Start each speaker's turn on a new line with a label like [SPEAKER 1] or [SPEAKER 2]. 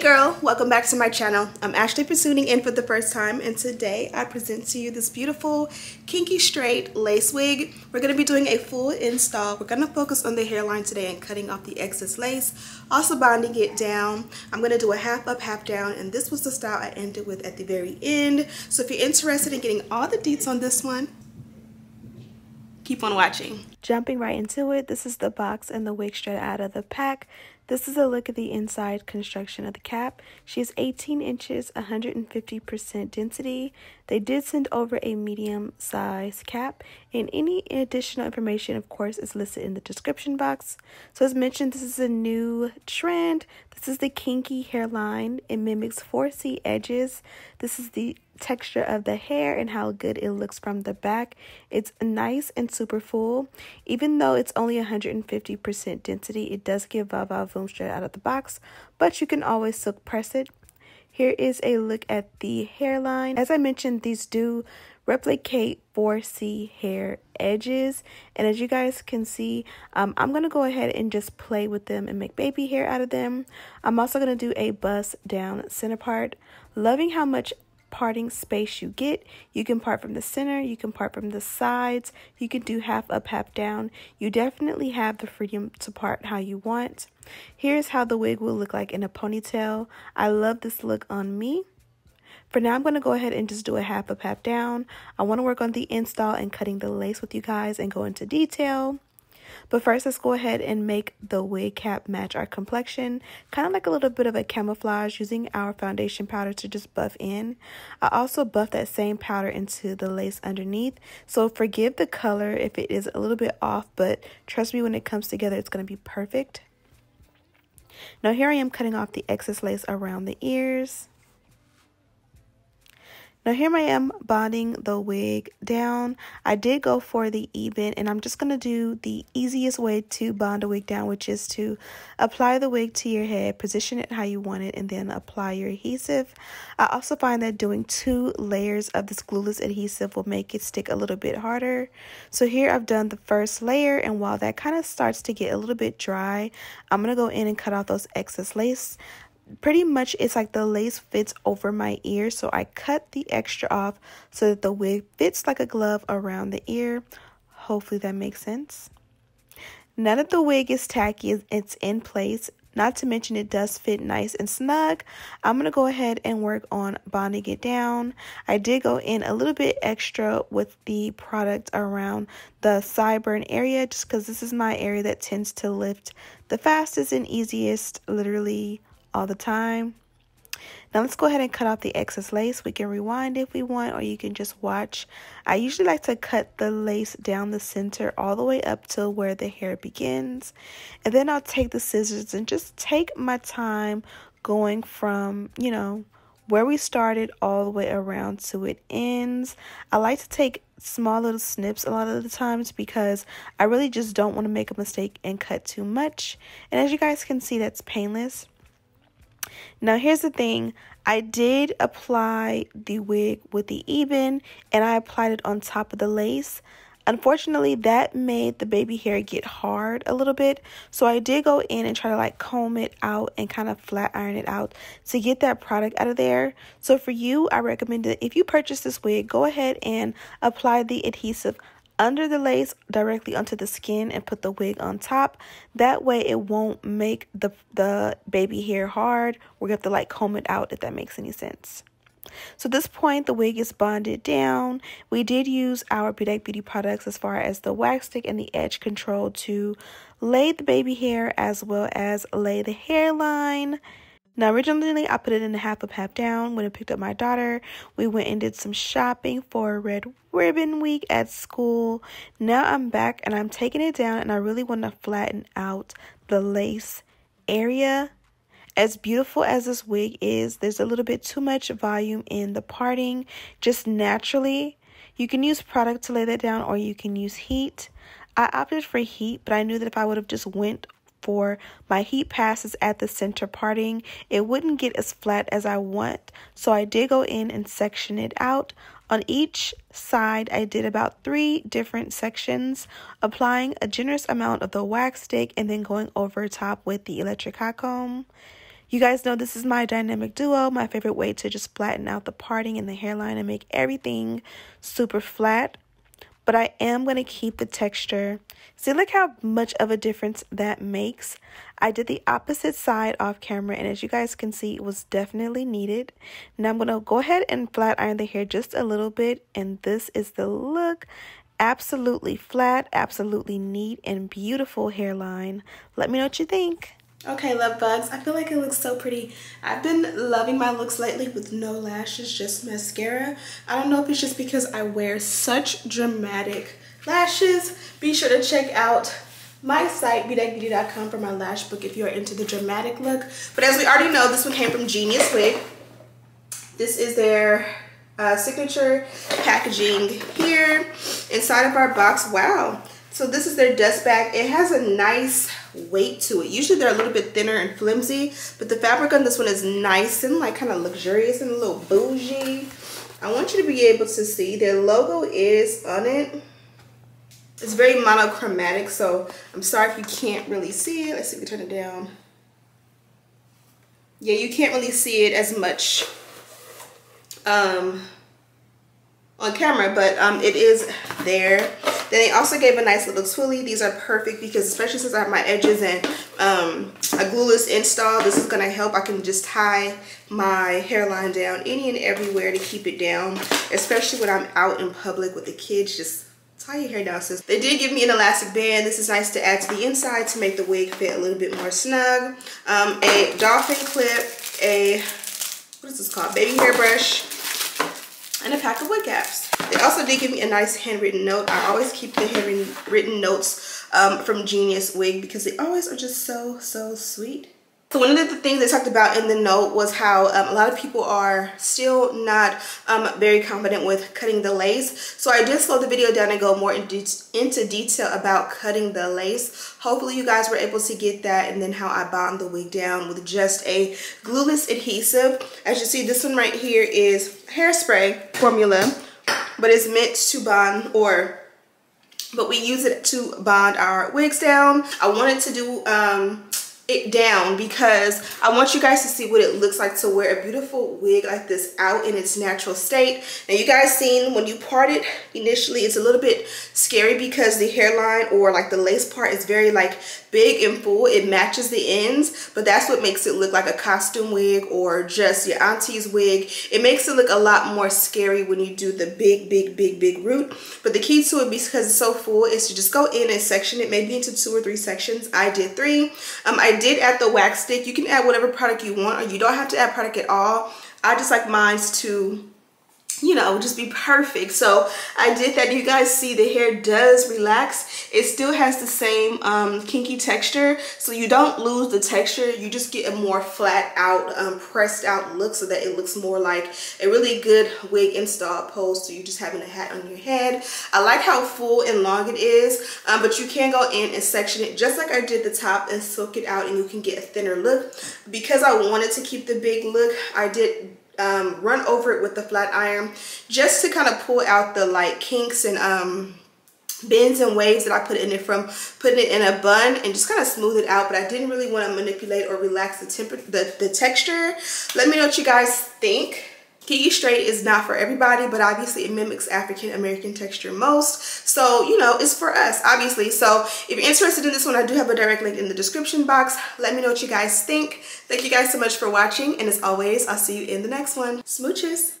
[SPEAKER 1] girl, welcome back to my channel. I'm Ashley tuning in for the first time, and today I present to you this beautiful kinky straight lace wig. We're going to be doing a full install. We're going to focus on the hairline today and cutting off the excess lace, also bonding it down. I'm going to do a half up, half down, and this was the style I ended with at the very end. So if you're interested in getting all the deets on this one, keep on watching. Jumping right into it, this is the box and the wig straight out of the pack. This is a look at the inside construction of the cap. She is 18 inches, 150% density. They did send over a medium size cap, and any additional information, of course, is listed in the description box. So as mentioned, this is a new trend. This is the kinky hairline. It mimics 4C edges. This is the texture of the hair and how good it looks from the back. It's nice and super full. Even though it's only 150% density, it does give volume straight out of the box, but you can always silk press it. Here is a look at the hairline. As I mentioned, these do replicate 4C hair edges, and as you guys can see, I'm going to go ahead and just play with them and make baby hair out of them. I'm also going to do a bust down center part. Loving how much parting space you get. You can part from the center, you can part from the sides, you can do half up, half down. You definitely have the freedom to part how you want. Here's how the wig will look like in a ponytail. I love this look on me. For now, I'm going to go ahead and just do a half up, half down. I want to work on the install and cutting the lace with you guys and go into detail. But first, let's go ahead and make the wig cap match our complexion. Kind of like a little bit of a camouflage, using our foundation powder to just buff in. I also buff that same powder into the lace underneath. So forgive the color if it is a little bit off, but trust me, when it comes together, it's going to be perfect. Now here I am cutting off the excess lace around the ears. Now here I am bonding the wig down. I did go for the even, and I'm just going to do the easiest way to bond a wig down, which is to apply the wig to your head, position it how you want it, and then apply your adhesive. I also find that doing 2 layers of this glueless adhesive will make it stick a little bit harder. So here I've done the first layer, and while that kind of starts to get a little bit dry, I'm going to go in and cut off those excess lace. Pretty much it's like the lace fits over my ear, so I cut the extra off so that the wig fits like a glove around the ear. Hopefully that makes sense. Now that the wig is tacky, it's in place, not to mention it does fit nice and snug, I'm going to go ahead and work on bonding it down. I did go in a little bit extra with the product around the sideburn area, just because this is my area that tends to lift the fastest and easiest, literally all the time. Now let's go ahead and cut off the excess lace. We can rewind if we want, or you can just watch. I usually like to cut the lace down the center all the way up to where the hair begins, and then I'll take the scissors and just take my time going from, you know, where we started all the way around to it ends. I like to take small little snips a lot of the times because I really just don't want to make a mistake and cut too much. And as you guys can see, that's painless. Now here's the thing, I did apply the wig with the even, and I applied it on top of the lace. Unfortunately, that made the baby hair get hard a little bit, so I did go in and try to like comb it out and kind of flat iron it out to get that product out of there. So for you, I recommend that if you purchase this wig, go ahead and apply the adhesive under the lace directly onto the skin and put the wig on top. That way it won't make the baby hair hard. We're going to have to like comb it out, if that makes any sense. So at this point, the wig is bonded down. We did use our Bedeck Beauty products as far as the wax stick and the edge control to lay the baby hair as well as lay the hairline. Now, originally, I put it in a half up, half down. When I picked up my daughter, we went and did some shopping for Red Ribbon Week at school. Now I'm back and I'm taking it down, and I really want to flatten out the lace area. As beautiful as this wig is, there's a little bit too much volume in the parting, just naturally. You can use product to lay that down, or you can use heat. I opted for heat, but I knew that if I would have just went for my heat passes at the center parting, it wouldn't get as flat as I want. So I did go in and section it out. On each side, I did about 3 different sections, applying a generous amount of the wax stick and then going over top with the electric hot comb. You guys know this is my dynamic duo, my favorite way to just flatten out the parting and the hairline and make everything super flat. But I am going to keep the texture. See, look how much of a difference that makes. I did the opposite side off camera, and as you guys can see, it was definitely needed. Now I'm going to go ahead and flat iron the hair just a little bit, and this is the look. Absolutely flat, absolutely neat, and beautiful hairline. Let me know what you think. Okay, love bugs, I feel like it looks so pretty. I've been loving my looks lately with no lashes, just mascara. I don't know if it's just because I wear such dramatic lashes. Be sure to check out my site, bedeckbeauty.com, for my lash book if you're into the dramatic look. But as we already know, this one came from Geniuswigs. This is their signature packaging here inside of our box. Wow. So this is their dust bag. It has a nice weight to it. Usually they're a little bit thinner and flimsy, but the fabric on this one is nice and like kind of luxurious and a little bougie. I want you to be able to see their logo is on it. It's very monochromatic, so I'm sorry if you can't really see it. Let's see if we turn it down. Yeah, you can't really see it as much on camera, but it is there. Then they also gave a nice little twilly. These are perfect because especially since I have my edges and a glueless install, this is gonna help. I can just tie my hairline down any and everywhere to keep it down, especially when I'm out in public with the kids. Just tie your hair down, sis. They did give me an elastic band. This is nice to add to the inside to make the wig fit a little bit more snug. A dolphin clip, what is this called? Baby hairbrush, and a pack of wig caps. They also did give me a nice handwritten note. I always keep the handwritten notes from Geniuswigs because they always are just so sweet. So one of the things they talked about in the note was how a lot of people are still not very confident with cutting the lace. So I did slow the video down and go more into detail about cutting the lace. Hopefully you guys were able to get that, and then how I bound the wig down with just a glueless adhesive. As you see, this one right here is hairspray formula, but it's meant to bond, but we use it to bond our wigs down. I wanted to do it down because I want you guys to see what it looks like to wear a beautiful wig like this out in its natural state. Now you guys seen when you part it initially, it's a little bit scary because the hairline or like the lace part is very like big and full. It matches the ends, but that's what makes it look like a costume wig or just your auntie's wig. It makes it look a lot more scary when you do the big root. But the key to it, because it's so full, is to just go in and section it maybe into 2 or 3 sections. I did 3. I did add the wax stick. You can add whatever product you want, or you don't have to add product at all. I just like mine to, you know, just be perfect. So I did that. You guys see the hair does relax. It still has the same kinky texture, so you don't lose the texture. You just get a more flat out, pressed out look, so that it looks more like a really good wig install opposed to you just having a hat on your head. I like how full and long it is, but you can go in and section it just like I did the top and soak it out, and you can get a thinner look. Because I wanted to keep the big look, I did run over it with the flat iron just to kind of pull out the like kinks and bends and waves that I put in it from putting it in a bun, and just kind of smooth it out. But I didn't really want to manipulate or relax the texture. Let me know what you guys think. Kinky straight is not for everybody, but obviously it mimics African American texture most, so you know, it's for us obviously. So if you're interested in this one, I do have a direct link in the description box. Let me know what you guys think. Thank you guys so much for watching, and as always, I'll see you in the next one. Smooches.